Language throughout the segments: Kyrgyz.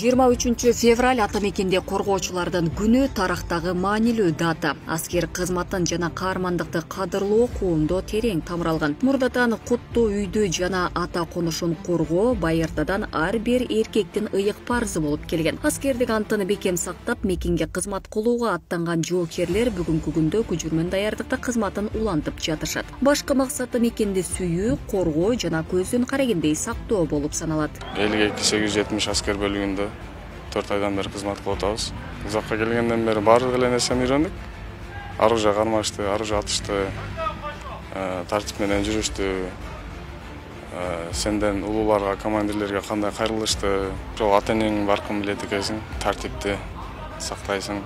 23 февраль ата мекенде коргоочулардын күнү тарактагы маанилүү дата. Аскер кызматын жана каармандыкты кадырлоо коомдо терең тамыралган. Мурдатан куттуу үйдү жана ата конушун коргоо байыртадан ар бир эркектин ыйык парзы болуп келген. Аскердик антын бекем сактап мекенге кызмат кылууга аттанган жоокерлер бүгүнкү күндө күжүрмөн даярдыкта кызматын улантып жатышат. Башкы максаты мекенди сүйүү, коргоо жана көздөн карагендей сактоо болуп саналат. 52-870 аскер бөлүгүндө 4 айдан бери кызмат кылып атабыз. Узакка келгенден бери баардык эле нерсени үйрөндүк. Оружие кармашты, оружие атышты, тартип менен жүрүштү. Сенден улууларга, командирлерге кандай кайрылышты. Ошол ата-энең баркын билет экенсиң, тартипти сактайсың.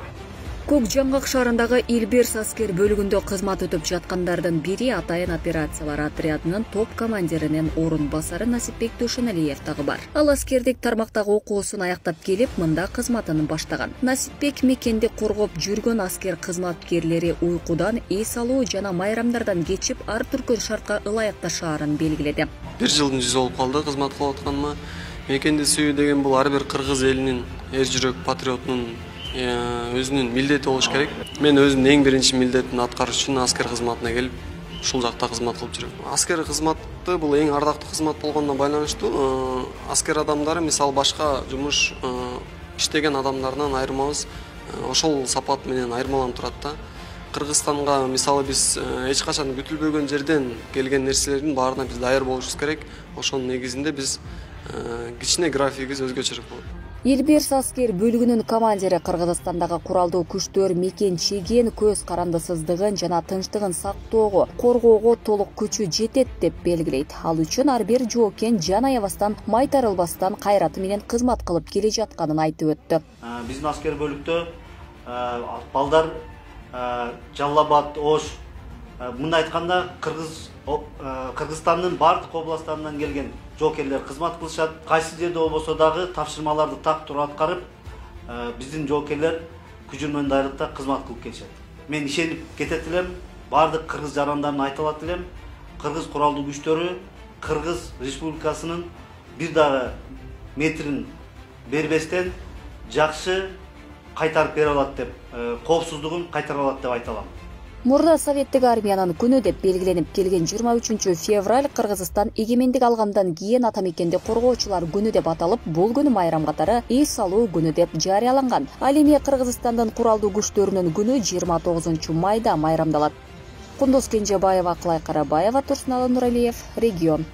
Көк Жаңгак шаарындагы Илберс аскер бөлүгүндө кызмат өтүп жаткандардын бири атайын операциялар отрядынын топ командиринин орун басары Насипбек Душеналиев дагы бар. Ал аскердик тармактагы окуусун аяктап келип, мында кызматын баштаган. Насипбек мекенди коргоп жүргөн аскер кызматкерлери уйкудан, эс алуу жана майрамдардан кечип, ар түркөн шартка ылайык жашаарын белгиледи. 1 жылдын жүзү болуп калды кызмат кылып атканыма. Мекенди сүйүү деген бул ар бир кыргыз элинин эр жүрөк патриотунун өзүнүн милдети болуш керек. Мен өзүмдүн эң биринчи милдетин аткарыш үчүн аскер кызматына келип, ушул жакта кызмат кылып жүрөм. Аскер кызматы бул эң ардактуу кызмат болгонуна байланыштуу. Аскер адамдары мисалы башка жумуш иштеген адамдардан айырмабыз. Ошол сапат менен айырмаланып турат да. Кыргызстанга мисалы биз эч качан күтүлбөгөн жерден келген нерселердин баарына биз даяр болушубуз керек. Ошонун негизинде биз кичине графигибиз өзгөчөрөөк болот. Илберс аскер бөлүгүнүн командири Кыргызстандагы куралдуу күчтөр мекенчиген көз карандысыздыгын жана тынчтыгын сактоого, коргоого толук күчү жетет деп белгилейт. Ал үчүн ар бир жоокен жан аябастан, майтарылбастан кайраты менен кызмат кылып келе жатканын айтып өттү. Биздин аскер бөлүктө балдар Жалал Абад, Ош, мындай айтканда Кыргызстандын бардык областтарынан келген жоокерлер кызмат кылышат. Кайсы жерде болбосо дагы тапшырмаларды так туруп аткарып, биздин жоокерлер күжүрмөн дайрыкта кызмат кылып келишет. Мен ишенип кетет элем, бардык кыргыз жарандарын айта алат элем. Кыргыз куралдуу күчтөрү Кыргыз Республикасынын бир дагы метрин бербестен жакшы кайтарып бере алат деп, коопсуздугун кайтара алат деп айта алам. Мурда советтик армиянын күнү деп белгиленип келген 23 февраль Кыргызстан эгемендик алгандан кийин ата мекенди коргоочулар күнү деп аталып, бул күнү майрам катары эс алуу күнү деп жарыяланган. Ал эми Кыргызстандын куралдуу күчтөрүнүн күнү 29 майда майрамдалат. Кундуз Кенжебаева, Акылай Карабаева, Турсуналы Нуралиев, Регион.